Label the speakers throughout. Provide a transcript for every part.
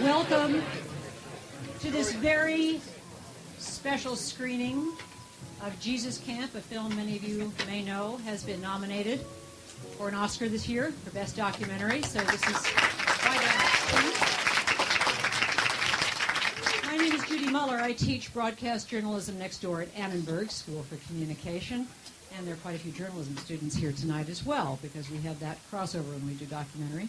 Speaker 1: Welcome to this very special screening of Jesus Camp, a film many of you may know has been nominated for an Oscar this year for Best Documentary. So this is quite a... My name is Judy Muller. I teach broadcast journalism next door at Annenberg School for Communication. And there are quite a few journalism students here tonight as well, because we have that crossover when we do documentary.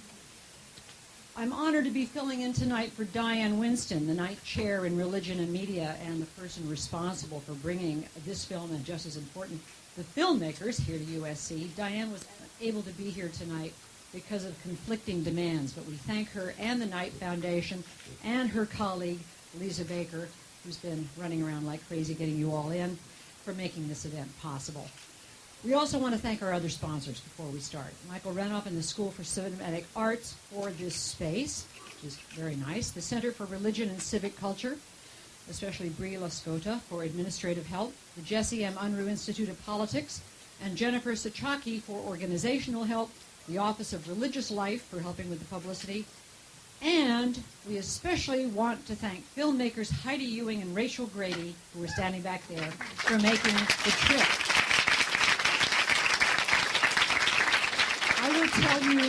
Speaker 1: I'm honored to be filling in tonight for Diane Winston, the Knight Chair in Religion and Media, and the person responsible for bringing this film, and just as important, the filmmakers here to USC. Diane was able to be here tonight because of conflicting demands, but we thank her and the Knight Foundation and her colleague, Lisa Baker, who's been running around like crazy getting you all in, for making this event possible. We also want to thank our other sponsors before we start. Michael Renoff and the School for Cinematic Arts for this space, which is very nice. The Center for Religion and Civic Culture, especially Brie Lascota for administrative help. The Jesse M. Unruh Institute of Politics, and Jennifer Sachaki for organizational help. The Office of Religious Life for helping with the publicity. And we especially want to thank filmmakers Heidi Ewing and Rachel Grady, who are standing back there, for making the trip. I will tell you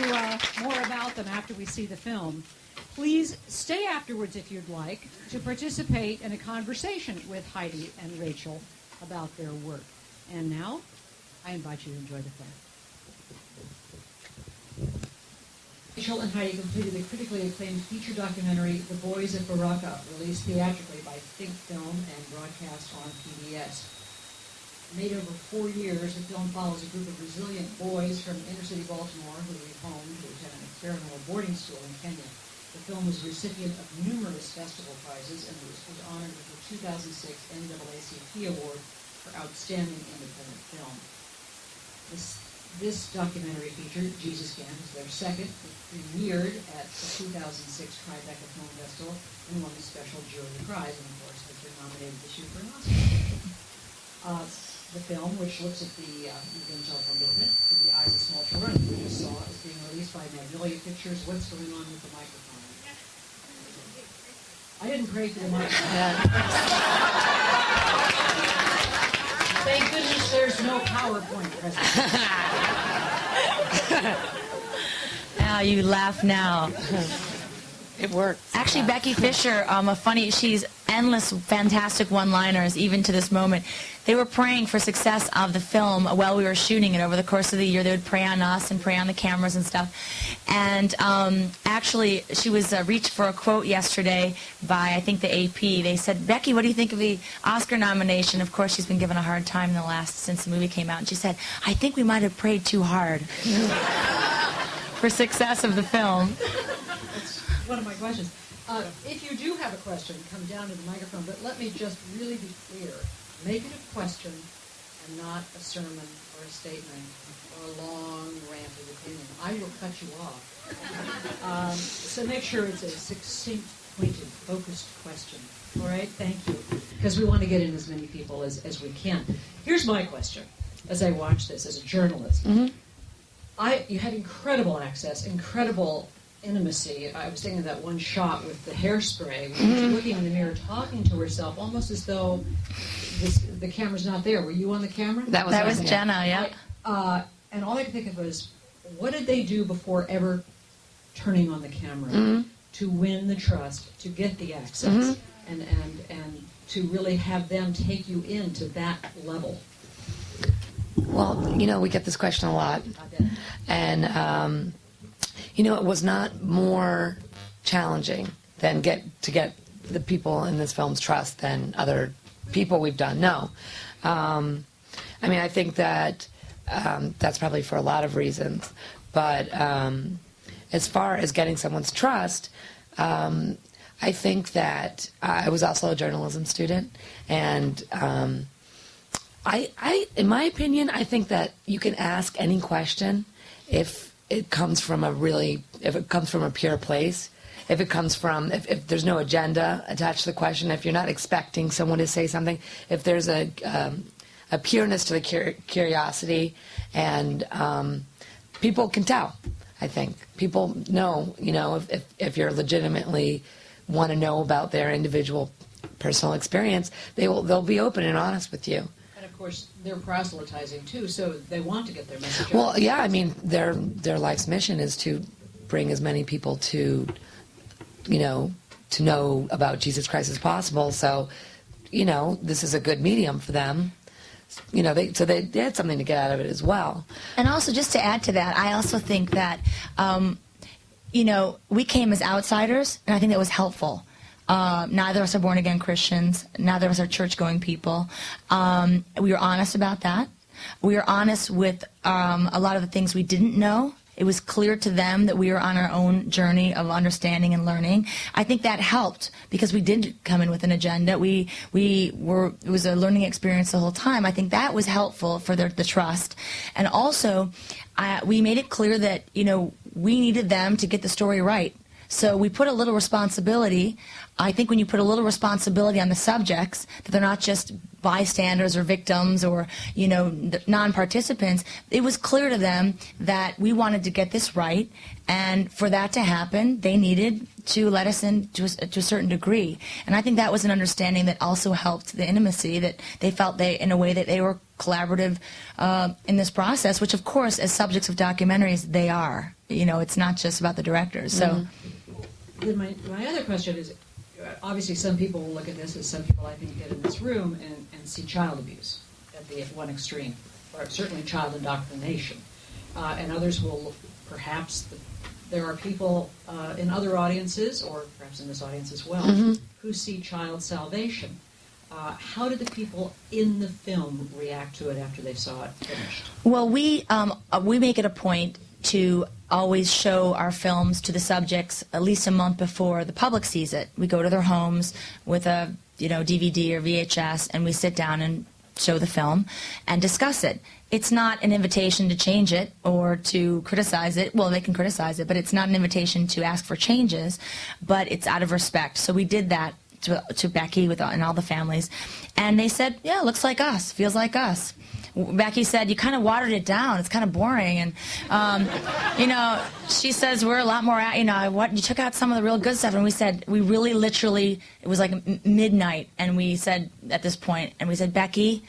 Speaker 1: more about them after we see the film. Please stay afterwards if you'd like to participate in a conversation with Heidi and Rachel about their work. And now, I invite you to enjoy the film. Rachel and Heidi completed the critically acclaimed feature documentary, The Boys of Baraka, released theatrically by Think Film and broadcast on PBS. Made over 4 years, the film follows a group of resilient boys from inner-city Baltimore who leave home to attend an experimental boarding school in Kenya. The film was the recipient of numerous festival prizes and was honored with the 2006 NAACP Award for Outstanding Independent Film. This documentary feature, Jesus Camp, is their second. It premiered at the 2006 Tribeca Film Festival and won a special jury prize, and of course has been nominated this year for an Oscar. The film, which looks at the evangelical movement through the eyes of small children, we just saw, is being released by Magnolia Pictures. What's going on with the microphone? I didn't pray for the microphone. Thank goodness there's no PowerPoint presentation.
Speaker 2: Now you laugh now.
Speaker 3: It works.
Speaker 2: Actually, Becky Fischer, she's endless, fantastic one-liners, even to this moment. They were praying for success of the film while we were shooting it over the course of the year. They would pray on us and pray on the cameras and stuff. And actually, she was reached for a quote yesterday by, I think, the AP. They said, Becky, what do you think of the Oscar nomination? Of course, she's been given a hard time since the movie came out. And she said, I think we might have prayed too hard for success of the film.
Speaker 1: That's one of my questions. If you do have a question, come down to the microphone. But let me just really be clear. Make it a question and not a sermon or a statement or a long ranted opinion. I will cut you off. So make sure it's a succinct, pointed, focused question. All right? Thank you. Because we want to get in as many people as we can. Here's my question as I watch this as a journalist.
Speaker 3: Mm-hmm.
Speaker 1: You had incredible access, incredible intimacy. I was thinking of that one shot with the hairspray, where she was looking in the mirror, talking to herself, almost as though the camera's not there. Were you on the camera?
Speaker 2: That was Jenna, yeah.
Speaker 1: And all I could think of was, what did they do before ever turning on the camera to win the trust, to get the access, and to really have them take you into that level?
Speaker 3: Well, we get this question a lot. And, it was not more challenging than to get the people in this film's trust than other people we've done. No. I think that that's probably for a lot of reasons. But as far as getting someone's trust, I think that I was also a journalism student. And in my opinion, I think that you can ask any question if it comes from a pure place, if there's no agenda attached to the question, if you're not expecting someone to say something, if there's a pureness to the curiosity, and people can tell. I think people know, if you're legitimately want to know about their individual personal experience, they'll be open and honest with you.
Speaker 1: And of course, they're proselytizing too, so they want to get their message out.
Speaker 3: Well, yeah, I mean, their life's mission is to bring as many people to know about Jesus Christ as possible. So, this is a good medium for them. They had something to get out of it as well.
Speaker 2: And also, just to add to that, I also think that, we came as outsiders, and I think that was helpful. Neither of us are born-again Christians. Neither of us are church-going people. We were honest about that. We were honest with a lot of the things we didn't know. It was clear to them that we were on our own journey of understanding and learning. I think that helped because we didn't come in with an agenda. It was a learning experience the whole time. I think that was helpful for the trust. And also, we made it clear that, we needed them to get the story right. So we put a little responsibility. I think when you put a little responsibility on the subjects, that they're not just bystanders or victims or, non-participants, it was clear to them that we wanted to get this right. And for that to happen, they needed to let us in to a certain degree. And I think that was an understanding that also helped the intimacy, that they felt in a way that they were collaborative in this process, which, of course, as subjects of documentaries, they are. It's not just about the directors. So.
Speaker 1: Then my other question is, obviously some people will look at this as some people I think get in this room and see child abuse at the one extreme, or certainly child indoctrination. And others will perhaps, there are people in other audiences, or perhaps in this audience as well, who see child salvation. How did the people in the film react to it after they saw it finished?
Speaker 2: Well, we make it a point to always show our films to the subjects at least a month before the public sees it. We go to their homes with a DVD or VHS, and we sit down and show the film and discuss it. It's not an invitation to change it or to criticize it. Well, they can criticize it, but it's not an invitation to ask for changes, but it's out of respect. So we did that to Becky and all the families, and they said, yeah, it looks like us, feels like us. Becky said, you kind of watered it down. It's kind of boring. And, she says, we're a lot more, you took out some of the real good stuff. And we said, we really literally, it was like midnight. And we said at this point, Becky,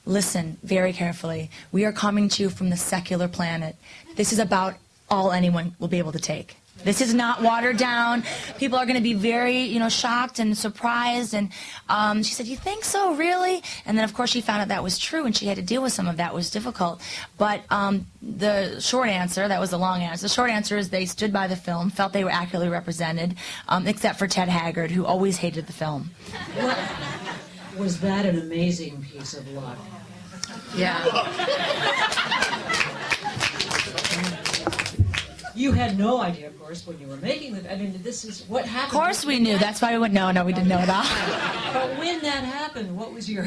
Speaker 2: listen very carefully. We are coming to you from the secular planet. This is about all anyone will be able to take. This is not watered down. People are going to be very, shocked and surprised. And she said, you think so, really? And then, of course, she found out that was true, and she had to deal with some of that. It was difficult. But the short answer, that was the long answer, the short answer is they stood by the film, felt they were accurately represented, except for Ted Haggard, who always hated the film.
Speaker 1: Was that an amazing piece of luck?
Speaker 3: Yeah.
Speaker 1: You had no idea, of course, when you were making it. I mean, this is what happened.
Speaker 2: Of course we knew. That's why we went, no, we didn't know at all.
Speaker 1: But when that happened, what was your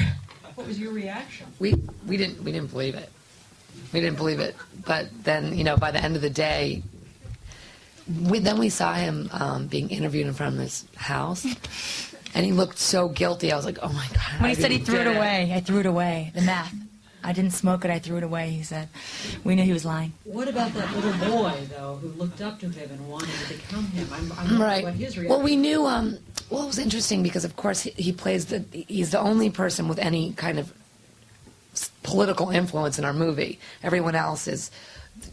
Speaker 1: reaction?
Speaker 3: We didn't believe it. We didn't believe it. But then, by the end of the day, we saw him being interviewed in front of his house, and he looked so guilty. I was like, oh my God.
Speaker 2: When he said he threw it away, I threw it away, the meth. I didn't smoke it, I threw it away, he said. We knew he was lying.
Speaker 1: What about that little boy, though, who looked up to him and wanted to become him? I'm wondering what his reaction was.
Speaker 3: Well, we knew, it was interesting because, of course, he's the only person with any kind of political influence in our movie. Everyone else is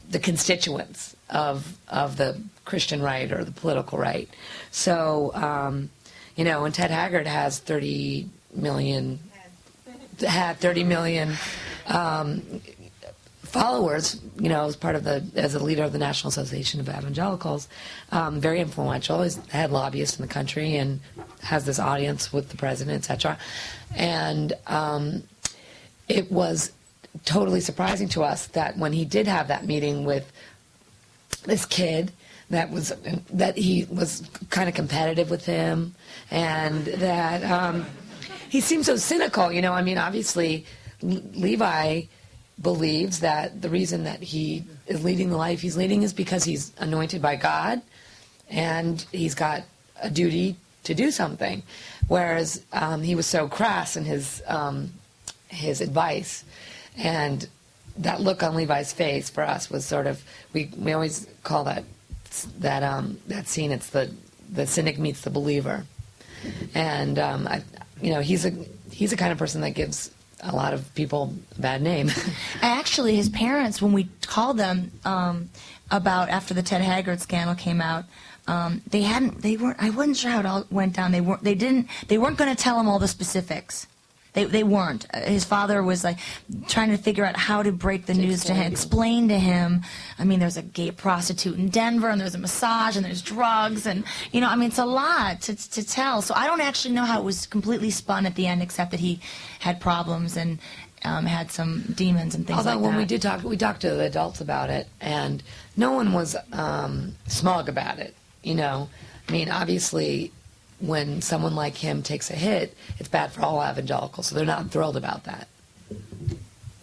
Speaker 3: the constituents of the Christian right or the political right. So, and Ted Haggard has 30 million followers, as a leader of the National Association of Evangelicals, very influential. He's the head lobbyist in the country and has this audience with the president, etc. And it was totally surprising to us that when he did have that meeting with this kid, that he was kind of competitive with him, and that he seemed so cynical. Obviously, Levi believes that the reason that he is leading the life he's leading is because he's anointed by God, and he's got a duty to do something. Whereas he was so crass in his advice, and that look on Levi's face for us was sort of, we always call that scene, it's the cynic meets the believer. And he's a kind of person that gives a lot of people a bad name.
Speaker 2: Actually, his parents, when we called them about after the Ted Haggard scandal came out, I wasn't sure how it all went down. They weren't going to tell him all the specifics. They weren't. His father was like trying to figure out how to break the news to him, explain to him. I mean, there's a gay prostitute in Denver, and there's a massage, and there's drugs, and it's a lot to tell. So I don't actually know how it was completely spun at the end, except that he had problems and had some demons and things like that.
Speaker 3: Although when we talked to the adults about it, and no one was smug about it. I mean, obviously, when someone like him takes a hit, it's bad for all evangelicals, so they're not thrilled about that.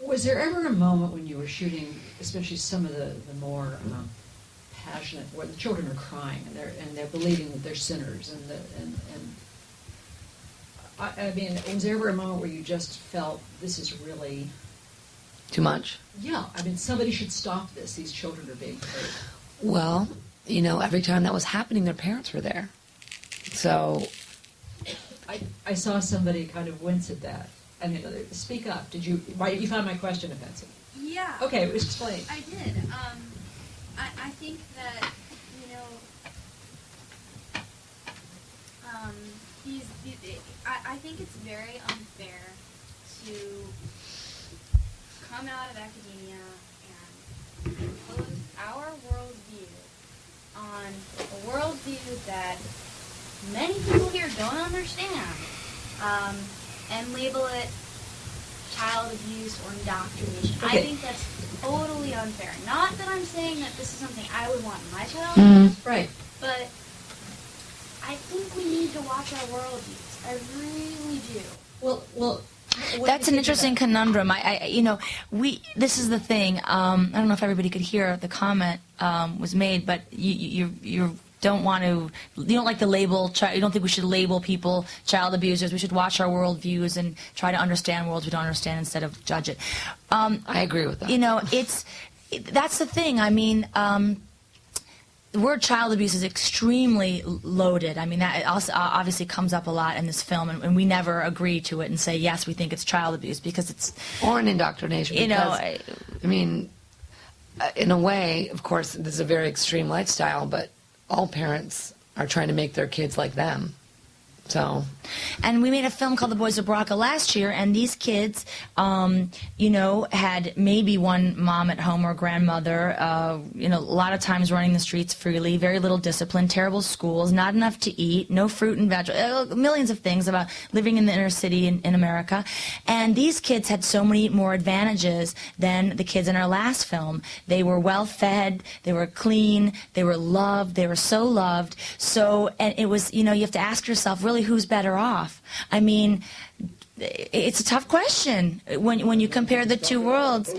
Speaker 1: Was there ever a moment when you were shooting, especially some of the more passionate, where the children are crying and they're believing that they're sinners, I mean, was there ever a moment where you just felt this is really
Speaker 3: Too much?
Speaker 1: Yeah, I mean, somebody should stop this. These children are being hurt.
Speaker 3: Well, every time that was happening, their parents were there. So
Speaker 1: I saw somebody kind of wince at that. I mean, speak up. Why did you find my question offensive?
Speaker 4: Yeah.
Speaker 1: Okay, explain.
Speaker 4: I did. I think that, I think it's very unfair to come out of academia and impose our worldview on a worldview that many people here don't understand, and label it child abuse or indoctrination.
Speaker 1: Okay.
Speaker 4: I think that's totally unfair. Not that I'm saying that this is something I would want my child to do,
Speaker 1: Right.
Speaker 4: but I think we need to watch our worldviews. I really do.
Speaker 1: Well, what
Speaker 2: That's
Speaker 1: do
Speaker 2: an
Speaker 1: you think
Speaker 2: interesting
Speaker 1: about-
Speaker 2: conundrum. This is the thing. I don't know if everybody could hear the comment was made, but you don't want to. You don't like the label. You don't think we should label people child abusers. We should watch our worldviews and try to understand worlds we don't understand instead of judge it.
Speaker 3: I agree with that.
Speaker 2: That's the thing. I mean. The word child abuse is extremely loaded. I mean, that also obviously comes up a lot in this film, and we never agree to it and say, yes, we think it's child abuse, because it's...
Speaker 3: Or an indoctrination. Because, I mean, in a way, of course, this is a very extreme lifestyle, but all parents are trying to make their kids like them. So...
Speaker 2: And we made a film called The Boys of Baraka last year, and these kids, had maybe one mom at home or grandmother, a lot of times running the streets freely, very little discipline, terrible schools, not enough to eat, no fruit and vegetables, millions of things about living in the inner city in America. And these kids had so many more advantages than the kids in our last film. They were well fed, they were clean, they were loved, they were so loved. So, and it was, you have to ask yourself, really, who's better off? I mean, it's a tough question when you compare the two worlds.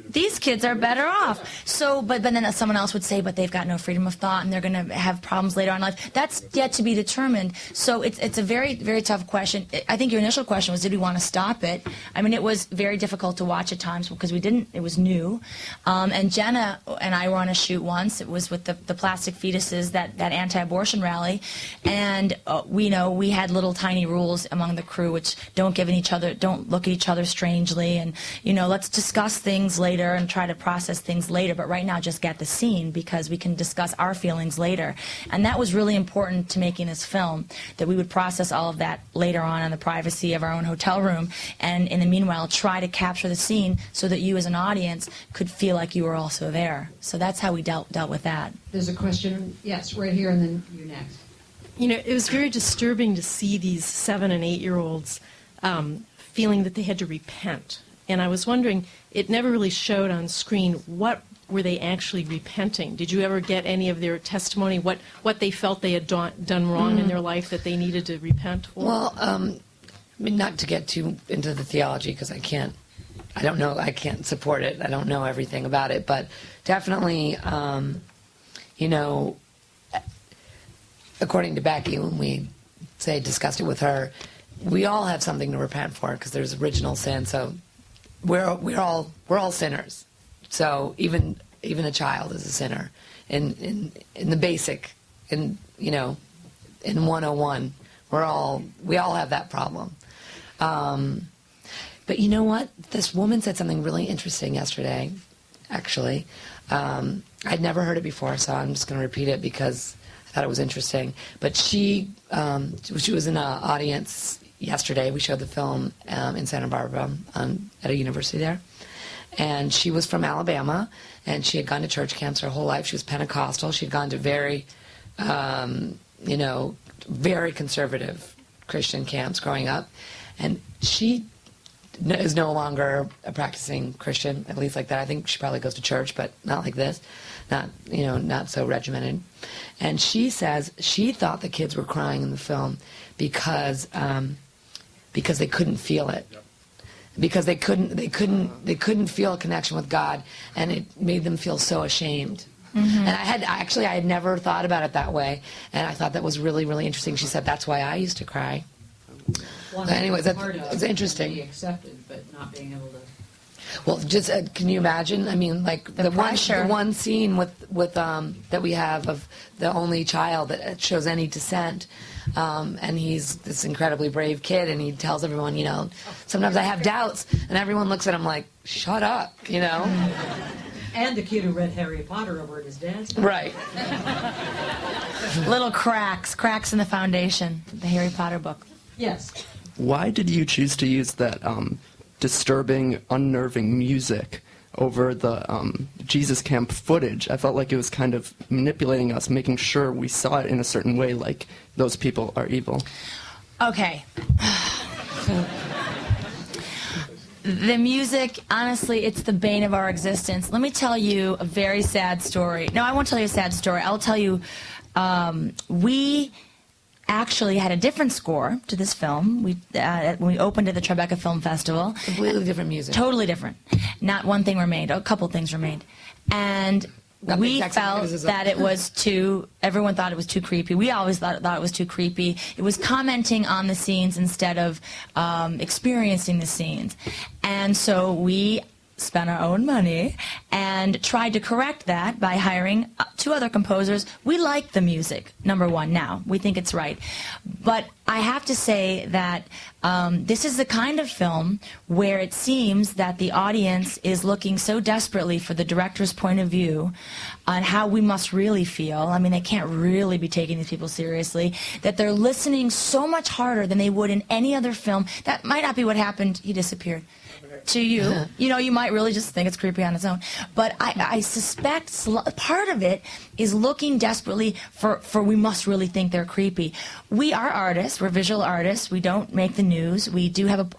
Speaker 2: These kids are better off. So, but then someone else would say, but they've got no freedom of thought, and they're going to have problems later on in life. That's yet to be determined. So it's a very, very tough question. I think your initial question was, did we want to stop it? I mean, it was very difficult to watch at times because we didn't. It was new, and Jenna and I were on a shoot once. It was with the plastic fetuses, that anti-abortion rally, and we had little tiny rules among the crew, which don't look at each other strangely, and let's discuss things later and try to process things later, but right now just get the scene, because we can discuss our feelings later. And that was really important to making this film, that we would process all of that later on in the privacy of our own hotel room, and in the meanwhile try to capture the scene so that you as an audience could feel like you were also there. So that's how we dealt with that.
Speaker 1: There's a question, yes, right here, and then you next.
Speaker 5: It was very disturbing to see these 7- and 8-year-olds feeling that they had to repent. And I was wondering, it never really showed on screen, what were they actually repenting? Did you ever get any of their testimony, what they felt they had done wrong in their life that they needed to repent for?
Speaker 3: Well, I mean, not to get too into the theology, because I can't support it. I don't know everything about it, but definitely, according to Becky, when we discussed it with her, we all have something to repent for, because there's original sin. So we're all sinners. So even a child is a sinner in the basic, in 101. We all have that problem. But you know what? This woman said something really interesting yesterday, actually. I'd never heard it before, so I'm just going to repeat it because I thought it was interesting. But she was in an audience yesterday. We showed the film in Santa Barbara at a university there. And she was from Alabama, and she had gone to church camps her whole life. She was Pentecostal. She'd gone to very conservative Christian camps growing up. And she is no longer a practicing Christian, at least like that. I think she probably goes to church, but not like this, not so regimented. And she says she thought the kids were crying in the film because they couldn't feel it, because they couldn't feel a connection with God, and it made them feel so ashamed. And I had never thought about it that way, and I thought that was really, really interesting. She said that's why I used to cry. But anyways, it's interesting.
Speaker 1: Being accepted, but not being able to.
Speaker 3: Well, just can you imagine? I mean, like the one scene with that we have of the only child that shows any dissent, and he's this incredibly brave kid, and he tells everyone, sometimes I have doubts, and everyone looks at him like, shut up,
Speaker 1: And the kid who read Harry Potter over at his dad's house.
Speaker 3: Right.
Speaker 2: Little cracks in the foundation, the Harry Potter book.
Speaker 1: Yes.
Speaker 6: Why did you choose to use that disturbing, unnerving music over the Jesus camp footage? I felt like it was kind of manipulating us, making sure we saw it in a certain way, like those people are evil.
Speaker 2: Okay. The music, honestly, it's the bane of our existence. Let me tell you a very sad story. No, I won't tell you a sad story. I'll tell you, we actually had a different score to this film. When we opened at the Tribeca Film Festival.
Speaker 3: Completely different music.
Speaker 2: Totally different. Not one thing remained. A couple things remained. And we felt that it was everyone thought it was too creepy. We always thought it was too creepy. It was commenting on the scenes instead of experiencing the scenes. And so we spent our own money and tried to correct that by hiring 2 other composers. We like the music, number one, now. We think it's right. But I have to say that this is the kind of film where it seems that the audience is looking so desperately for the director's point of view on how we must really feel. I mean, they can't really be taking these people seriously, that they're listening so much harder than they would in any other film. That might not be what happened. He disappeared. To you. You might really just think it's creepy on its own. But I suspect part of it is looking desperately for we must really think they're creepy. We are artists. We're visual artists. We don't make the news. We do have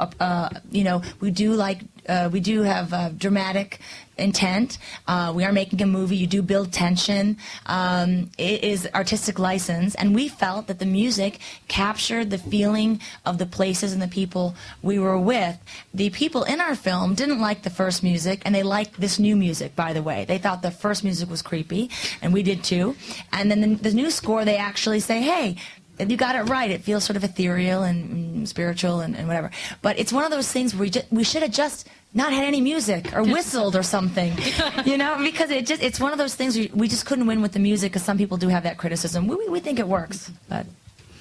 Speaker 2: we do have dramatic intent. We are making a movie. You do build tension. It is artistic license, and we felt that the music captured the feeling of the places and the people we were with. The people in our film didn't like the first music, and they liked this new music, by the way. They thought the first music was creepy, and we did too. And then the new score, they actually say, hey, you got it right. It feels sort of ethereal and spiritual and whatever. But it's one of those things where we should have just not had any music or whistled or something, because it's one of those things we just couldn't win with the music, because some people do have that criticism. We think it works, but.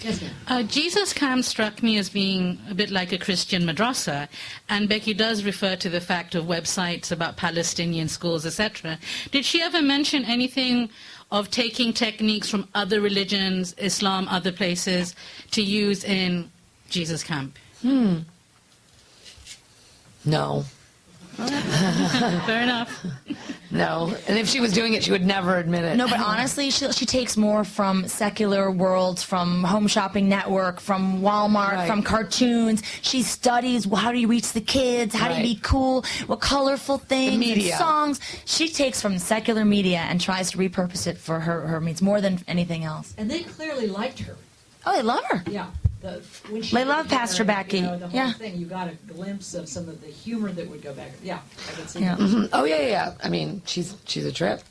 Speaker 1: Yes, ma'am.
Speaker 7: Jesus Camp struck me as being a bit like a Christian madrasa, and Becky does refer to the fact of websites about Palestinian schools, etc. Did she ever mention anything of taking techniques from other religions, Islam, other places, to use in Jesus Camp?
Speaker 3: No.
Speaker 7: Fair enough.
Speaker 3: No. And if she was doing it, she would never admit it.
Speaker 2: No, but honestly, she takes more from secular worlds, from Home Shopping Network, from Walmart,
Speaker 3: Right.
Speaker 2: from cartoons. She studies how do you reach the kids, how do you be cool, what colorful things, and
Speaker 3: media.
Speaker 2: songs. She takes from secular media and tries to repurpose it for her needs more than anything else.
Speaker 1: And they clearly liked her.
Speaker 2: Oh, they love her.
Speaker 1: Yeah. When she
Speaker 2: They
Speaker 1: was
Speaker 2: love
Speaker 1: there,
Speaker 2: Pastor Becky.
Speaker 1: The whole
Speaker 2: Yeah.
Speaker 1: thing, you got a glimpse of some of the humor that would go back. Yeah, I could see
Speaker 2: Yeah.
Speaker 1: that.
Speaker 3: Oh, yeah. I mean, she's a trip.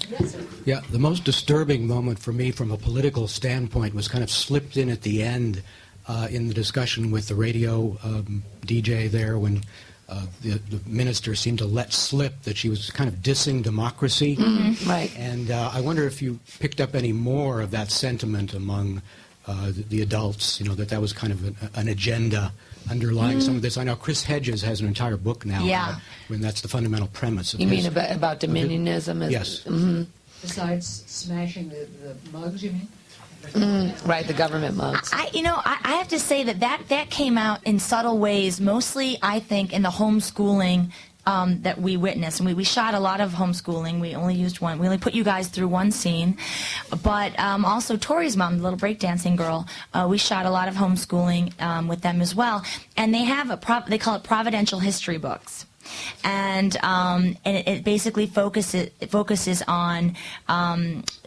Speaker 1: Yes, sir.
Speaker 8: Yeah, the most disturbing moment for me from a political standpoint was kind of slipped in at the end in the discussion with the radio DJ there when the minister seemed to let slip that she was kind of dissing democracy.
Speaker 3: Right.
Speaker 8: And I wonder if you picked up any more of that sentiment among the adults, that was kind of an agenda underlying some of this. I know Chris Hedges has an entire book now.
Speaker 2: Yeah.
Speaker 8: When that's the fundamental premise of
Speaker 3: You
Speaker 8: his,
Speaker 3: mean about dominionism?
Speaker 8: Yes.
Speaker 1: Besides smashing the mugs, you mean?
Speaker 3: Right, the government mugs.
Speaker 2: I have to say that came out in subtle ways, mostly, I think, in the homeschooling that we witnessed. And we shot a lot of homeschooling. We only used one. We only put you guys through one scene. But also Tory's mom, the little breakdancing girl, we shot a lot of homeschooling with them as well. And they have they call it providential history books. And it basically focuses on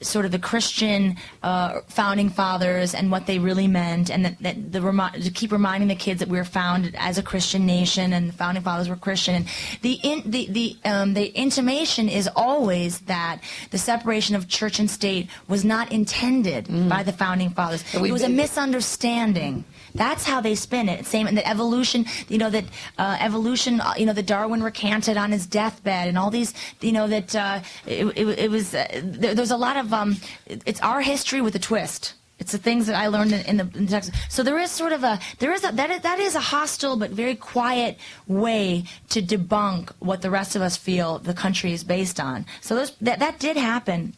Speaker 2: sort of the Christian founding fathers and what they really meant, and to keep reminding the kids that we were founded as a Christian nation and the founding fathers were Christian. And the intimation is always that the separation of church and state was not intended by the founding fathers. It was a misunderstanding. That's how they spin it. Same, and that evolution, evolution, that Darwin recanted on his deathbed, and all these, that it was. There's a lot of. It's our history with a twist. It's the things that I learned in the text. So there is sort of that is a hostile but very quiet way to debunk what the rest of us feel the country is based on. So that did happen,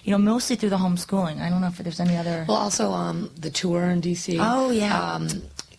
Speaker 2: mostly through the homeschooling. I don't know if there's any other.
Speaker 3: Well, also the tour in D.C.
Speaker 2: Oh, yeah.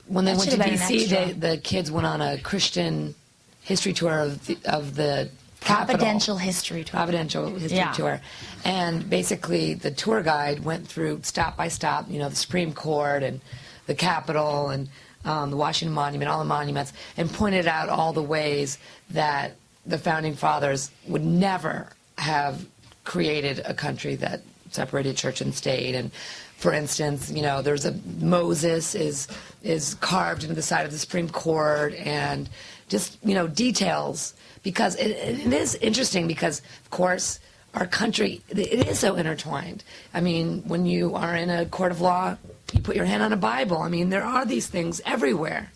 Speaker 3: When they
Speaker 2: That
Speaker 3: went to
Speaker 2: should have been an
Speaker 3: D.C.,
Speaker 2: extra.
Speaker 3: the kids went on a Christian history tour of the Capitol.
Speaker 2: Providential history tour.
Speaker 3: Providential history
Speaker 2: Yeah.
Speaker 3: tour. And basically the tour guide went through stop by stop, the Supreme Court and the Capitol and the Washington Monument, all the monuments, and pointed out all the ways that the Founding Fathers would never have created a country that separated church and state. And for instance, there's Moses is carved into the side of the Supreme Court, and just, details. Because it is interesting because, of course, our country, it is so intertwined. I mean, when you are in a court of law, you put your hand on a Bible. I mean, there are these things everywhere.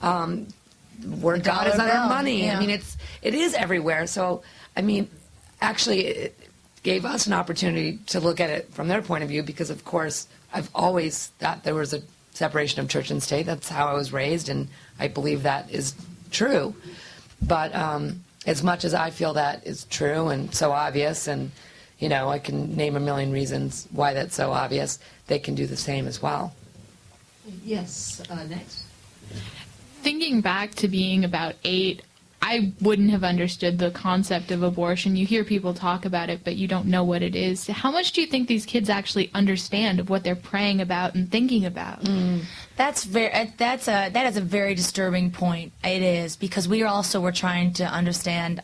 Speaker 3: Where God is on our money.
Speaker 2: Yeah.
Speaker 3: I mean, it is everywhere. So, I mean, actually, it gave us an opportunity to look at it from their point of view because, of course, I've always thought there was a separation of church and state. That's how I was raised, and I believe that is true. But as much as I feel that is true and so obvious, and, I can name a million reasons why that's so obvious, they can do the same as well.
Speaker 1: Yes, next.
Speaker 9: Thinking back to being about 8, I wouldn't have understood the concept of abortion. You hear people talk about it, but you don't know what it is. How much do you think these kids actually understand of what they're praying about and thinking about?
Speaker 2: That is a very disturbing point. It is, because we also were trying to understand,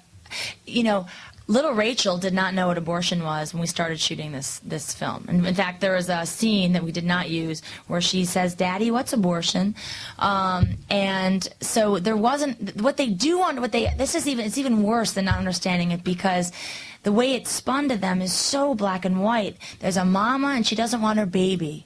Speaker 2: little Rachel did not know what abortion was when we started shooting this film. And in fact, there was a scene that we did not use where she says, "Daddy, what's abortion?" And so there wasn't it's even worse than not understanding it, because the way it's spun to them is so black and white. There's a mama and she doesn't want her baby.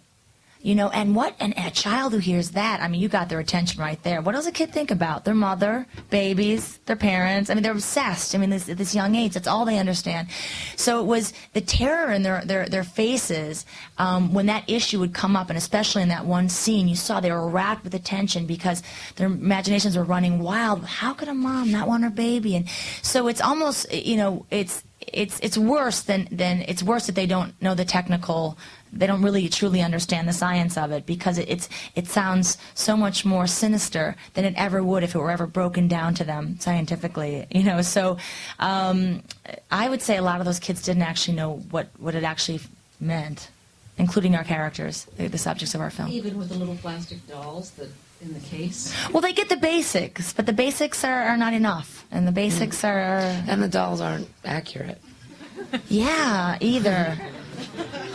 Speaker 2: And a child who hears that, I mean, you got their attention right there. What does a kid think about? Their mother, babies, their parents. I mean, they're obsessed. I mean, this young age, that's all they understand. So it was the terror in their faces when that issue would come up, and especially in that one scene, you saw they were racked with attention because their imaginations were running wild. How could a mom not want her baby? And so it's almost, it's worse it's worse that they don't know the technical. They don't really truly understand the science of it, because it sounds so much more sinister than it ever would if it were ever broken down to them scientifically. So I would say a lot of those kids didn't actually know what it actually meant, including our characters, the subjects of our film.
Speaker 1: Even with the little plastic dolls in the case?
Speaker 2: Well, they get the basics, but the basics are not enough, and the basics are...
Speaker 3: And the dolls aren't accurate.
Speaker 2: Yeah, either.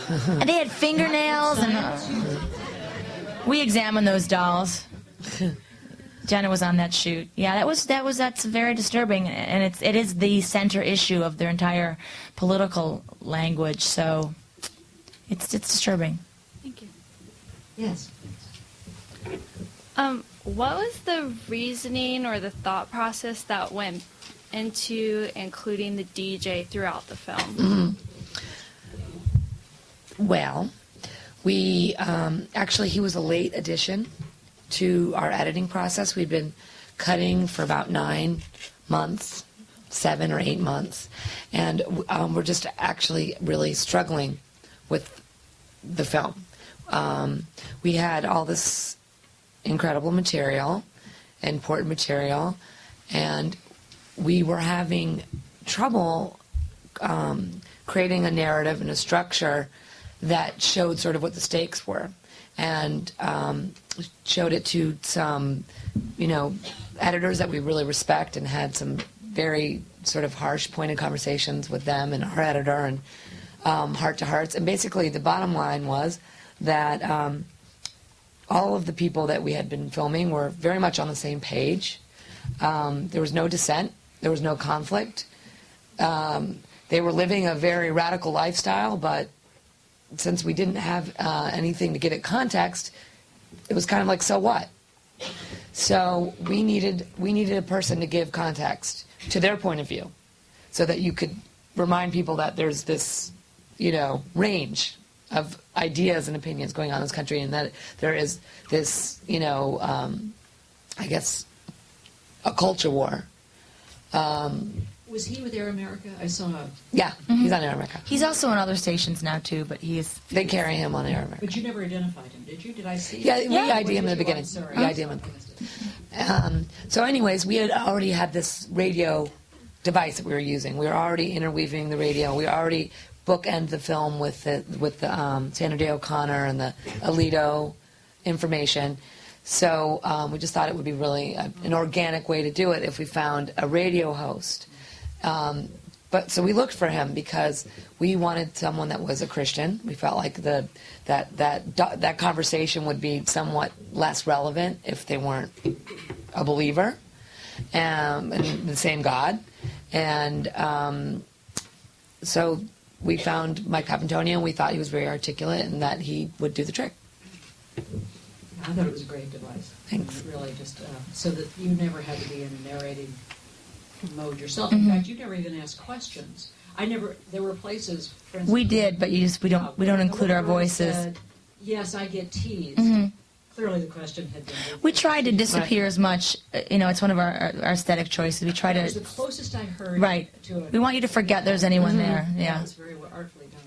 Speaker 2: And they had fingernails, and we examined those dolls. Jenna was on that shoot. Yeah, that's very disturbing, and it is the center issue of their entire political language. So it's disturbing.
Speaker 9: Thank you.
Speaker 1: Yes.
Speaker 10: What was the reasoning or the thought process that went into including the DJ throughout the film?
Speaker 3: Well, we actually, he was a late addition to our editing process. We'd been cutting for about 9 months, 7 or 8 months, and we're just actually really struggling with the film. We had all this incredible material, important material, and we were having trouble creating a narrative and a structure that showed sort of what the stakes were, and showed it to some, editors that we really respect, and had some very sort of harsh, pointed conversations with them and our editor, and heart-to-hearts. And basically the bottom line was that all of the people that we had been filming were very much on the same page. There was no dissent. There was no conflict. They were living a very radical lifestyle, but since we didn't have anything to give it context, it was kind of like, so what? So we needed a person to give context to their point of view, so that you could remind people that there's this, range of ideas and opinions going on in this country, and that there is this, I guess, a culture war.
Speaker 1: Was he with Air America? I saw.
Speaker 3: Yeah, he's on Air America.
Speaker 2: He's also on other stations now too, but
Speaker 3: They carry him on Air America.
Speaker 1: But you never identified him, did you? Did I see?
Speaker 3: Yeah, we ID'd him in the beginning.
Speaker 1: Sorry.
Speaker 3: We ID'd him. So anyways, we had already had this radio device that we were using. We were already interweaving the radio. We already bookend the film with the Sandra Day O'Connor and the Alito information. So we just thought it would be really an organic way to do it if we found a radio host. So we looked for him because we wanted someone that was a Christian. We felt like that conversation would be somewhat less relevant if they weren't a believer and the same God. And so we found Mike Papantonio, and we thought he was very articulate and that he would do the trick.
Speaker 1: I thought it was a great device.
Speaker 3: Thanks.
Speaker 1: Really, just so that you never had to be in a narrating mode yourself. In fact, you never even asked questions. There were places, for instance,
Speaker 2: we did, but we don't include our voices.
Speaker 1: Said, yes, I get teased. Clearly the question had been...
Speaker 2: We try to disappear as much. It's one of our aesthetic choices. We try
Speaker 1: That
Speaker 2: to...
Speaker 1: was the closest I heard to it.
Speaker 2: We want you to forget there's anyone there. Yeah.
Speaker 1: That was very artfully done.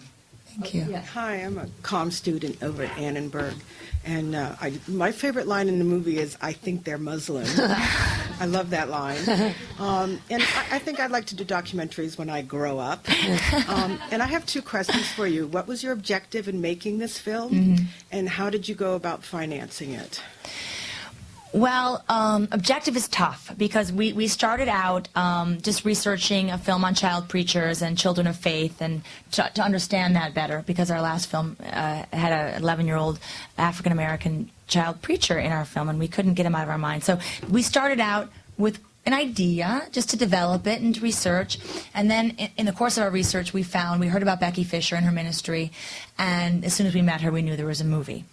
Speaker 2: Thank you.
Speaker 1: Yeah.
Speaker 11: Hi, I'm a comm student over at Annenberg, and my favorite line in the movie is, "I think they're Muslim." I love that line. And I think I'd like to do documentaries when I grow up. And I have 2 questions for you. What was your objective in making this film, and how did you go about financing it?
Speaker 2: Well, objective is tough because we started out just researching a film on child preachers and children of faith, and to understand that better, because our last film had an 11-year-old African-American child preacher in our film, and we couldn't get him out of our mind. So we started out with an idea just to develop it and to research, and then in the course of our research we heard about Becky Fischer and her ministry, and as soon as we met her we knew there was a movie.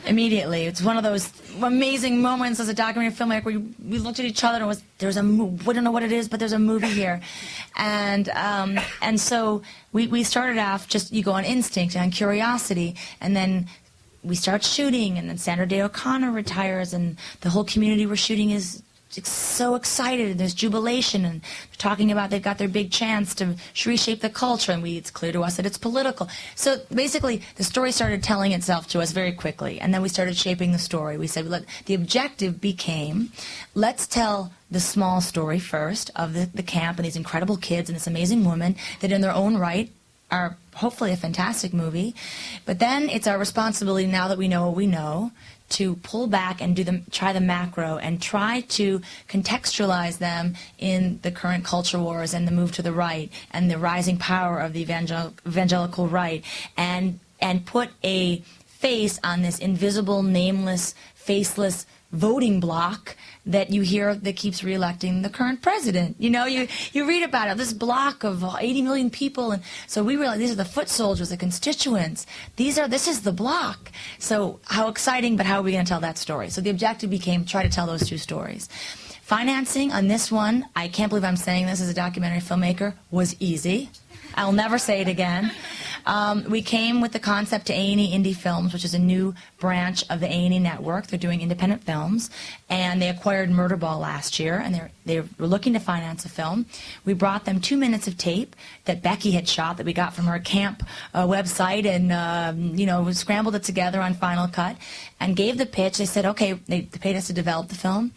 Speaker 2: Immediately. It's one of those amazing moments as a documentary filmmaker where we looked at each other and we don't know what it is, but there's a movie here. And so we started off just, you go on instinct and on curiosity, and then we start shooting, and then Sandra Day O'Connor retires, and the whole community we're shooting is so excited, and there's jubilation, and they're talking about they've got their big chance to reshape the culture, and it's clear to us that it's political. So basically, the story started telling itself to us very quickly, and then we started shaping the story. We said, the objective became, let's tell the small story first of the camp and these incredible kids and this amazing woman that in their own right are hopefully a fantastic movie. But then it's our responsibility, now that we know what we know, to pull back and try the macro and try to contextualize them in the current culture wars and the move to the right and the rising power of the evangelical right, and put a face on this invisible, nameless, faceless voting bloc that you hear that keeps reelecting the current president. You know, you read about it, this block of 80 million people, and so we realize these are the foot soldiers, the constituents. This is the block. So how exciting, but how are we going to tell that story? So the objective became try to tell those two stories. Financing on this one, I can't believe I'm saying this as a documentary filmmaker, was easy. I'll never say it again. We came with the concept to A&E Indie Films, which is a new branch of the A&E network. They're doing independent films, and they acquired Murderball last year, and they were looking to finance a film. We brought them 2 minutes of tape that Becky had shot that we got from her camp website, and we scrambled it together on Final Cut, and gave the pitch. They said, okay, they paid us to develop the film.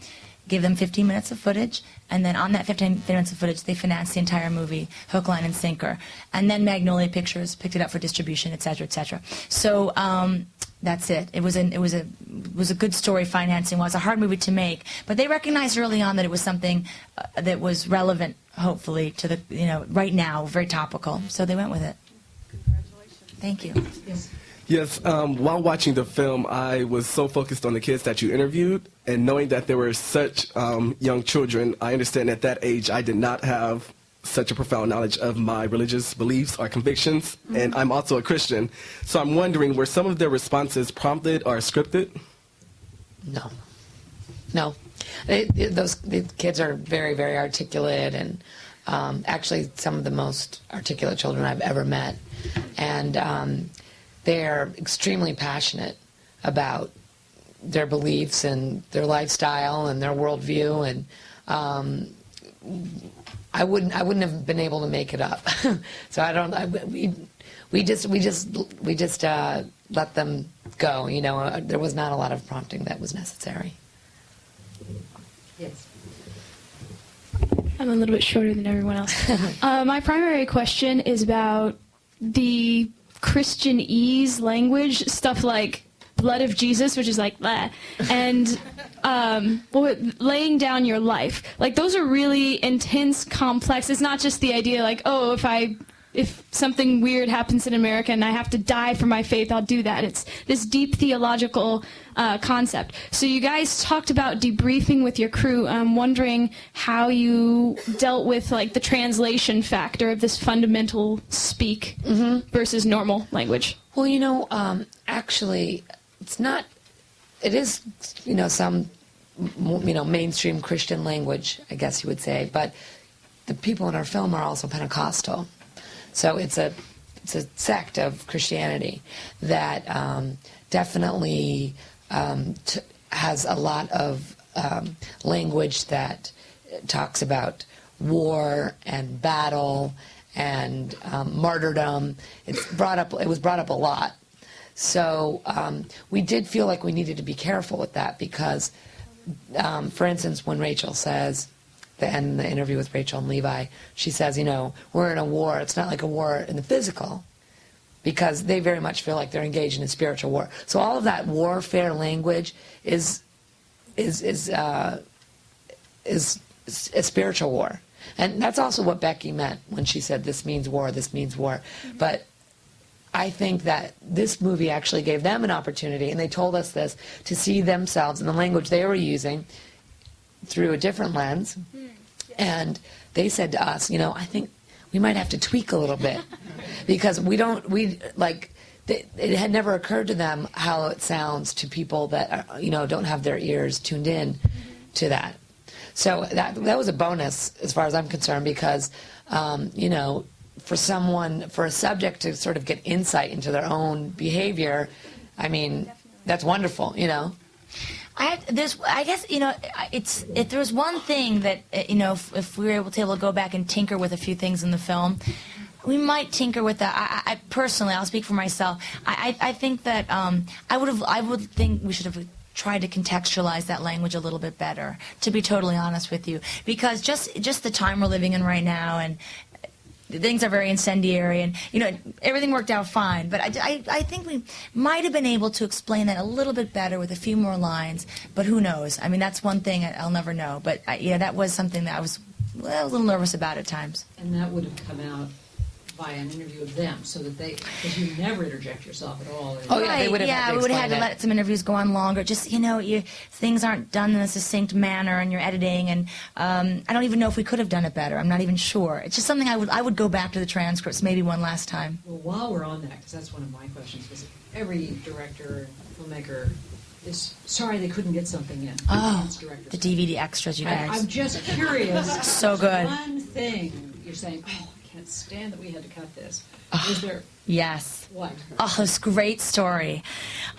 Speaker 2: Give them 15 minutes of footage, and then on that 15 minutes of footage, they financed the entire movie, hook, line, and sinker. And then Magnolia Pictures picked it up for distribution, et cetera, et cetera. So that's it. It was a good story financing. Well, it was a hard movie to make, but they recognized early on that it was something that was relevant, hopefully, to the right now, very topical. So they went with it.
Speaker 11: Congratulations.
Speaker 2: Thank you.
Speaker 1: Yes.
Speaker 12: Yes, while watching the film, I was so focused on the kids that you interviewed, and knowing that there were such young children, I understand at that age I did not have such a profound knowledge of my religious beliefs or convictions, and I'm also a Christian. So I'm wondering, were some of their responses prompted or scripted?
Speaker 3: No. The kids are very, very articulate, and actually some of the most articulate children I've ever met. And they're extremely passionate about their beliefs and their lifestyle and their worldview, and I wouldn't have been able to make it up. So we just let them go. There was not a lot of prompting that was necessary.
Speaker 1: Yes.
Speaker 10: I'm a little bit shorter than everyone else. My primary question is about the Christianese language, stuff like blood of Jesus, which is like that, and laying down your life. Like, those are really intense, complex. It's not just the idea like, oh, if something weird happens in America and I have to die for my faith, I'll do that. It's this deep theological concept. So you guys talked about debriefing with your crew. I'm wondering how you dealt with like the translation factor of this fundamental speak versus normal language.
Speaker 3: Well, actually, it's not. It is, some, mainstream Christian language, I guess you would say. But the people in our film are also Pentecostal. So it's a sect of Christianity that definitely has a lot of language that talks about war and battle and martyrdom. It was brought up a lot. So we did feel like we needed to be careful with that because, for instance, when Rachel says, in the interview with Rachel and Levi, she says, we're in a war. It's not like a war in the physical, because they very much feel like they're engaged in a spiritual war. So all of that warfare language is a spiritual war. And that's also what Becky meant when she said, this means war, this means war. But I think that this movie actually gave them an opportunity, and they told us this, to see themselves in the language they were using through a different lens. And they said to us, I think we might have to tweak a little bit because it had never occurred to them how it sounds to people that are, don't have their ears tuned in to that. So that was a bonus as far as I'm concerned because, for a subject to sort of get insight into their own behavior, I mean, that's wonderful,
Speaker 2: I guess, if there was one thing that, if we were able to go back and tinker with a few things in the film, we might tinker with that. I personally, I'll speak for myself. I think that I would think we should have tried to contextualize that language a little bit better, to be totally honest with you, because just the time we're living in right now, and things are very incendiary, and everything worked out fine. But I think we might have been able to explain that a little bit better with a few more lines. But who knows? I mean, that's one thing I'll never know. But that was something that I was a little nervous about at times.
Speaker 1: And that would have come out by an interview of them, so that because you never interject yourself at all.
Speaker 3: Oh, yeah, they would have had to
Speaker 2: we would have had to
Speaker 3: explain
Speaker 2: let some interviews go on longer. Just, things aren't done in a succinct manner, and you're editing, and I don't even know if we could have done it better. I'm not even sure. It's just something I would go back to the transcripts maybe one last time.
Speaker 1: Well, while we're on that, because that's one of my questions, because every director, filmmaker is sorry they couldn't get something in.
Speaker 2: Oh, the DVD extras, you guys.
Speaker 1: I'm just curious.
Speaker 2: So good.
Speaker 1: One thing you're saying, I can't stand that we had to cut this. Is there?
Speaker 2: Yes.
Speaker 1: What?
Speaker 2: Oh, it's a great story.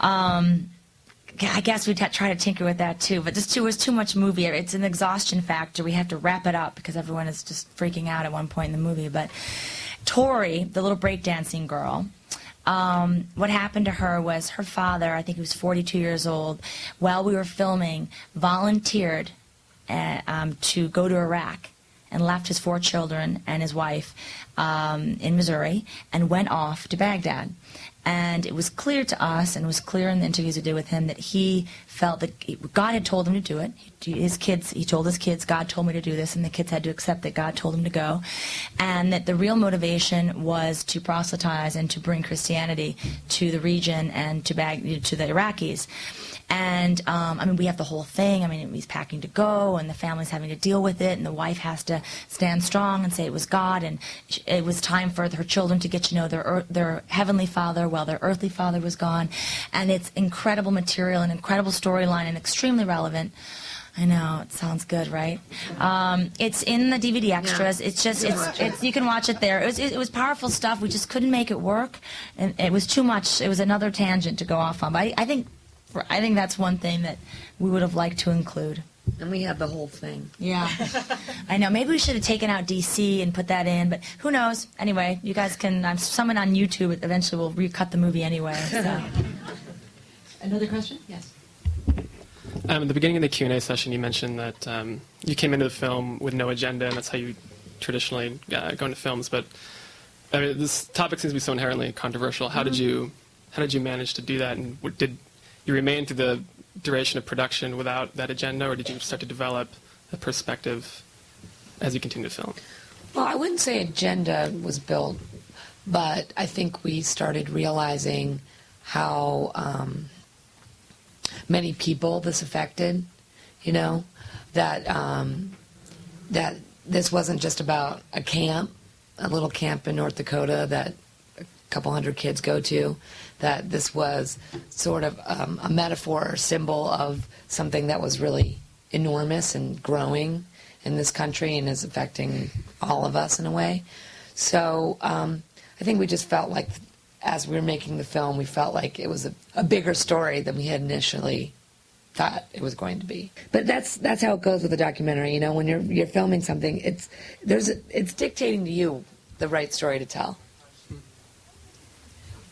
Speaker 2: I guess we'd try to tinker with that too, but this was too much movie. It's an exhaustion factor. We have to wrap it up because everyone is just freaking out at one point in the movie. But Tory, the little breakdancing girl, what happened to her was her father, I think he was 42 years old, while we were filming, volunteered to go to Iraq and left his 4 children and his wife in Missouri and went off to Baghdad. And it was clear to us, and it was clear in the interviews we did with him, that he felt that God had told him to do it. He told his kids, God told me to do this, and the kids had to accept that God told him to go. And that the real motivation was to proselytize and to bring Christianity to the region and to the Iraqis. And, we have the whole thing. He's packing to go, and the family's having to deal with it, and the wife has to stand strong and say it was God, and it was time for her children to get to know their heavenly father while their earthly father was gone. And it's incredible material, an incredible storyline, and extremely relevant. I know, it sounds good, right? It's in the DVD extras. Yeah. It's you can watch it there. It was powerful stuff. We just couldn't make it work, and it was too much. It was another tangent to go off on. But I think that's one thing that we would have liked to include.
Speaker 3: And we had the whole thing.
Speaker 2: Yeah. I know. Maybe we should have taken out DC and put that in, but who knows? Anyway, you guys can, someone on YouTube eventually will recut the movie anyway. So.
Speaker 1: Another question? Yes.
Speaker 13: At the beginning of the Q&A session, you mentioned that you came into the film with no agenda, and that's how you traditionally go into films. But this topic seems to be so inherently controversial. How did you manage to do that? And did you remain through the duration of production without that agenda, or did you start to develop a perspective as you continue to film?
Speaker 3: Well, I wouldn't say agenda was built, but I think we started realizing how many people this affected, that this wasn't just about a little camp in North Dakota that a couple hundred kids go to, that this was sort of a metaphor or symbol of something that was really enormous and growing in this country and is affecting all of us in a way. So I think we just felt like, as we were making the film, we felt like it was a bigger story than we had initially thought it was going to be. But that's how it goes with a documentary. When you're filming something, it's dictating to you the right story to tell.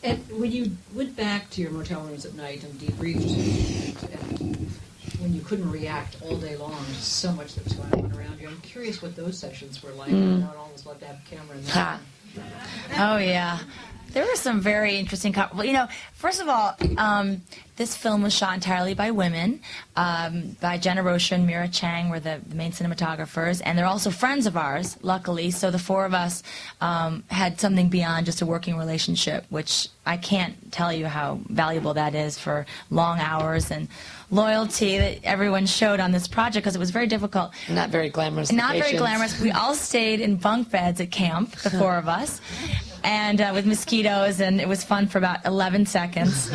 Speaker 1: And when you went back to your motel rooms at night and debriefed, and when you couldn't react all day long, there's so much that was going on around you, I'm curious what those sessions were like. Not always love to have a camera in there.
Speaker 2: Oh, yeah. There were some very interesting... first of all, this film was shot entirely by women, by Jenna Rocha and Mira Chang were the main cinematographers, and they're also friends of ours, luckily, so the 4 of us had something beyond just a working relationship, which I can't tell you how valuable that is for long hours and loyalty that everyone showed on this project, because it was very difficult.
Speaker 3: Not very glamorous.
Speaker 2: Not very glamorous. We all stayed in bunk beds at camp, the 4 of us, and with mosquitoes, and it was fun for about 11 seconds.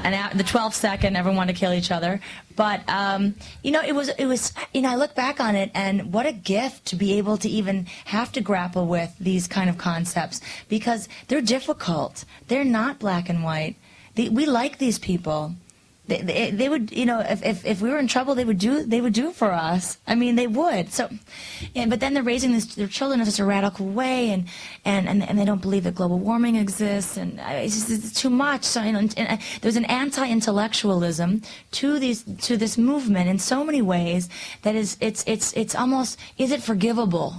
Speaker 2: And at the 12th second, everyone wanted to kill each other. But, it was, I look back on it, and what a gift to be able to even have to grapple with these kind of concepts, because they're difficult. They're not black and white. We like these people. They would, if we were in trouble, they would do for us. They would. So, but then they're raising their children in such a radical way, and they don't believe that global warming exists, and it's too much. So, there's an anti-intellectualism to this movement in so many ways that it's almost, is it forgivable?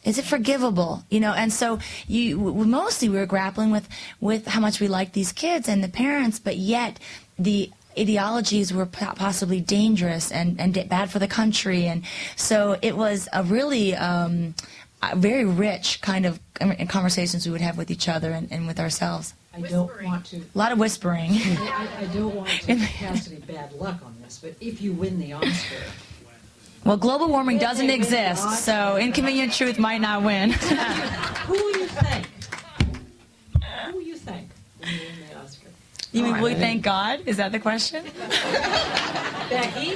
Speaker 2: Is it forgivable? And so mostly we were grappling with how much we like these kids and the parents, but yet the ideologies were possibly dangerous and bad for the country, and so it was a really very rich kind of conversations we would have with each other and with ourselves.
Speaker 1: I don't want to.
Speaker 2: A lot of whispering.
Speaker 1: I don't want to cast any bad luck on this, but if you win the Oscar,
Speaker 2: Well, global warming doesn't exist, so Inconvenient Truth might not win.
Speaker 1: who will you thank? Who will you thank when you win the Oscar?
Speaker 2: You mean, will we thank God? Is that the question?
Speaker 1: Becky,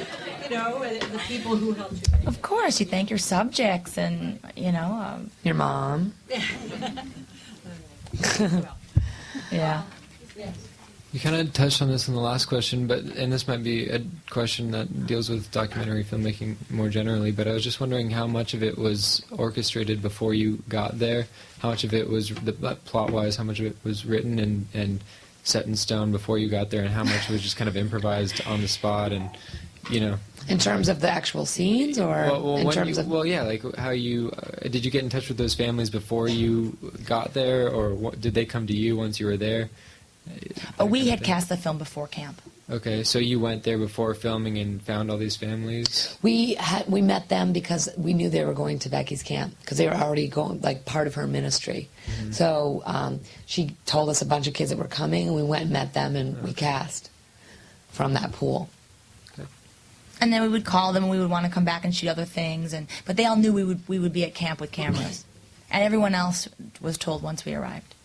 Speaker 1: the people who helped you.
Speaker 2: Of course, you thank your subjects and,
Speaker 3: Your mom.
Speaker 2: yeah.
Speaker 14: You kind of touched on this in the last question, and this might be a question that deals with documentary filmmaking more generally, but I was just wondering how much of it was orchestrated before you got there, how much of it was, plot-wise, how much of it was written and set in stone before you got there, and how much was just kind of improvised on the spot and,
Speaker 3: In terms of the actual scenes, or in terms of...
Speaker 14: Well, yeah, like how you... did you get in touch with those families before you got there, or did they come to you once you were there?
Speaker 2: We had cast the film before camp.
Speaker 14: Okay, so you went there before filming and found all these families?
Speaker 3: We met them because we knew they were going to Becky's camp, because they were already going, like, part of her ministry. Mm-hmm. So she told us a bunch of kids that were coming, and we went and met them, and we cast from that pool.
Speaker 14: Okay.
Speaker 2: And then we would call them, and we would want to come back and shoot other things, but they all knew we would be at camp with cameras. And everyone else was told once we arrived.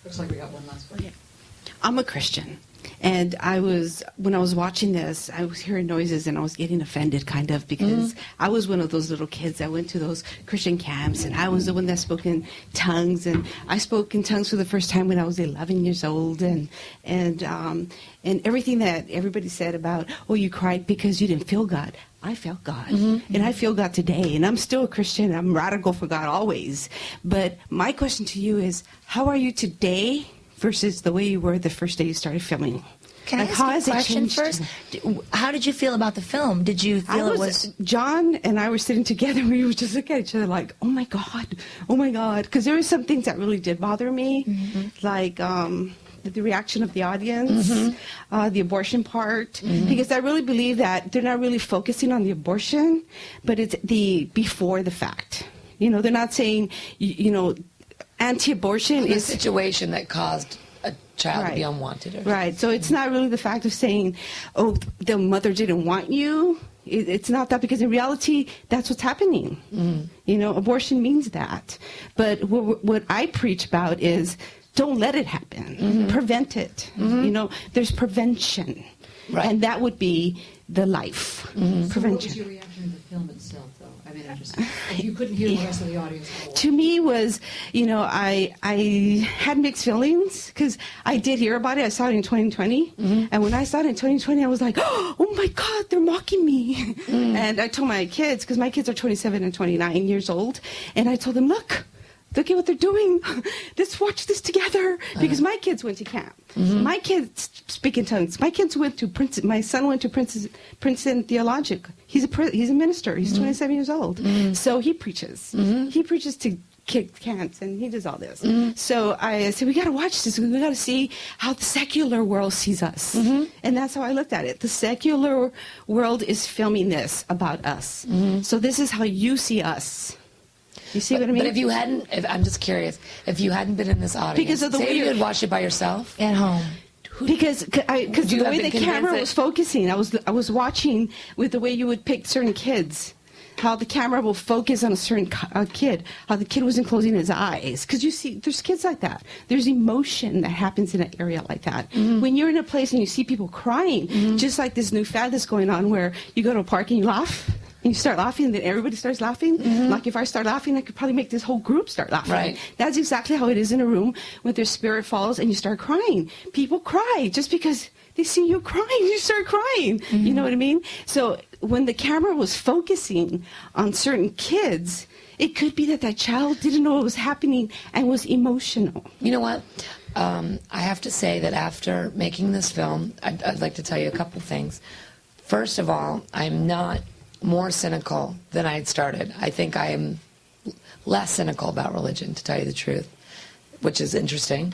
Speaker 1: Looks like we got one last question.
Speaker 15: I'm a Christian, and when I was watching this, I was hearing noises and I was getting offended, kind of, because I was one of those little kids that went to those Christian camps, and I was the one that spoke in tongues, and I spoke in tongues for the first time when I was 11 years old, and everything that everybody said about, oh, you cried because you didn't feel God. I felt God, and I feel God today, and I'm still a Christian. I'm radical for God always. But my question to you is, how are you today versus the way you were the first day you started filming?
Speaker 2: Can I ask you a question first? How did you feel about the film? Did you feel it was...
Speaker 15: John and I were sitting together, and we were just looking at each other like, oh my God, because there were some things that really did bother me, like the reaction of the audience, the abortion part, because I really believe that they're not really focusing on the abortion, but it's the before the fact. They're not saying, anti-abortion
Speaker 3: is
Speaker 15: a
Speaker 3: situation that caused a child to be unwanted.
Speaker 15: Right. So it's not really the fact of saying, oh, the mother didn't want you. It's not that, because in reality, that's what's happening. Abortion means that. But what I preach about is, don't let it happen. Prevent it. There's prevention. Right. And that would be the life. Prevention.
Speaker 1: So what was your reaction to the film itself, though? I mean, if you couldn't hear the rest of the audience.
Speaker 15: To me was, I had mixed feelings, because I did hear about it. I saw it in 2020. And when I saw it in 2020, I was like, oh my God, they're mocking me. And I told my kids, because my kids are 27 and 29 years old, and I told them, look at what they're doing. Let's watch this together. Because my kids went to camp. My kids speak in tongues. My kids went to Princeton. My son went to Princeton Theologic. He's a minister. He's 27 years old. So he preaches. He preaches to kick cans, and he does all this. So I said, we got to watch this. We got to see how the secular world sees us. And that's how I looked at it. The secular world is filming this about us. So this is how you see us. You see what I mean?
Speaker 3: But if you hadn't, I'm just curious, if you hadn't been in this audience,
Speaker 15: because of the way
Speaker 3: you had watched it by yourself
Speaker 2: at home,
Speaker 15: because the way the camera was focusing, I was watching with the way you would pick certain kids, how the camera will focus on a certain kid, how the kid wasn't closing his eyes, because you see, there's kids like that. There's emotion that happens in an area like that. When you're in a place and you see people crying, just like this new fad that's going on, where you go to a park and you laugh. And you start laughing, and then everybody starts laughing. Like if I start laughing, I could probably make this whole group start laughing. Right. That's exactly how it is in a room when their spirit falls and you start crying. People cry just because they see you crying. You start crying. You know what I mean? So when the camera was focusing on certain kids, it could be that child didn't know what was happening and was emotional.
Speaker 3: You know what? I have to say that after making this film, I'd like to tell you a couple things. First of all, I'm not more cynical than I had started. I think I am less cynical about religion, to tell you the truth, which is interesting,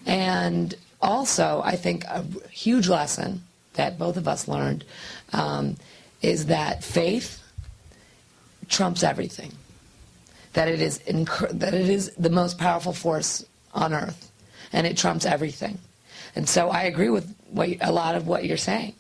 Speaker 3: and also, I think a huge lesson that both of us learned is that faith trumps everything. That it is the most powerful force on earth, and it trumps everything. And so I agree with a lot of what you're saying,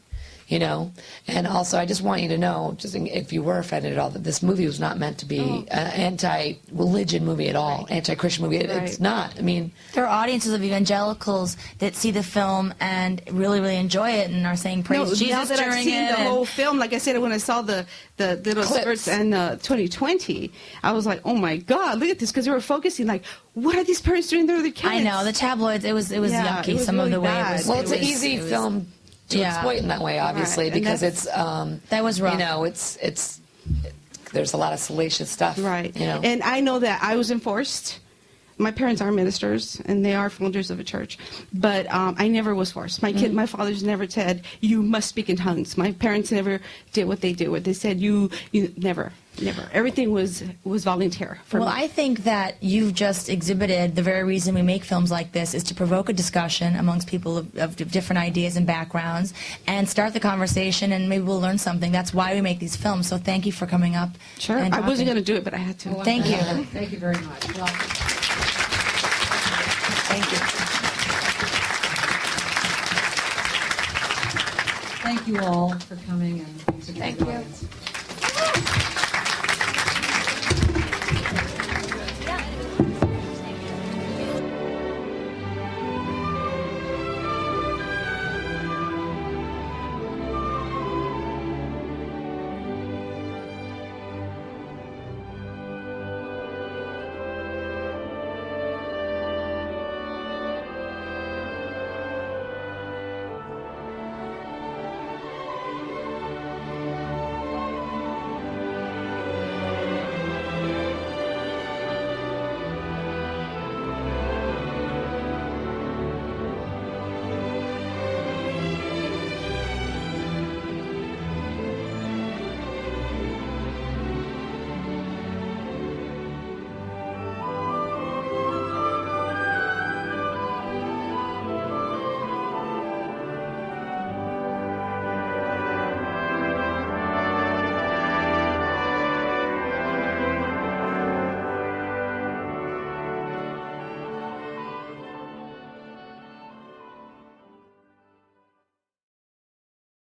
Speaker 3: And also, I just want you to know, just if you were offended at all, that this movie was not meant to be an anti-religion movie at all, anti-Christian movie. It's not. I mean,
Speaker 2: there are audiences of evangelicals that see the film and really, really enjoy it and are saying praise Jesus
Speaker 15: now that
Speaker 2: during
Speaker 15: I've seen
Speaker 2: it.
Speaker 15: the whole film, like I said, when I saw the little spurts in 2020, I was like, oh my God, look at this, because they were focusing like, what are these parents doing to their kids?
Speaker 2: I know, the tabloids, it was yucky,
Speaker 15: it was
Speaker 2: some
Speaker 15: really
Speaker 2: of the way
Speaker 15: bad.
Speaker 2: it was.
Speaker 3: well, it's an easy film to exploit in that way, obviously,
Speaker 15: Right.
Speaker 3: because it's
Speaker 2: that was rough.
Speaker 3: It's there's a lot of salacious stuff,
Speaker 15: Right.
Speaker 3: You know?
Speaker 15: And I know that I was enforced. My parents are ministers, and they are founders of a church. But I never was forced. My fathers never said, you must speak in tongues. My parents never did what they did. What they said, you never. Everything was volunteer for
Speaker 2: Well,
Speaker 15: me.
Speaker 2: I think that you've just exhibited the very reason we make films like this is to provoke a discussion amongst people of different ideas and backgrounds and start the conversation, and maybe we'll learn something. That's why we make these films. So thank you for coming up.
Speaker 15: Sure.
Speaker 2: And
Speaker 15: I wasn't
Speaker 2: talking.
Speaker 15: going to do it, but I had to.
Speaker 2: Thank you.
Speaker 1: Thank you very much. Well,
Speaker 2: Thank you.
Speaker 1: thank you all for coming and being such a
Speaker 2: Thank
Speaker 1: good
Speaker 2: you.
Speaker 1: audience.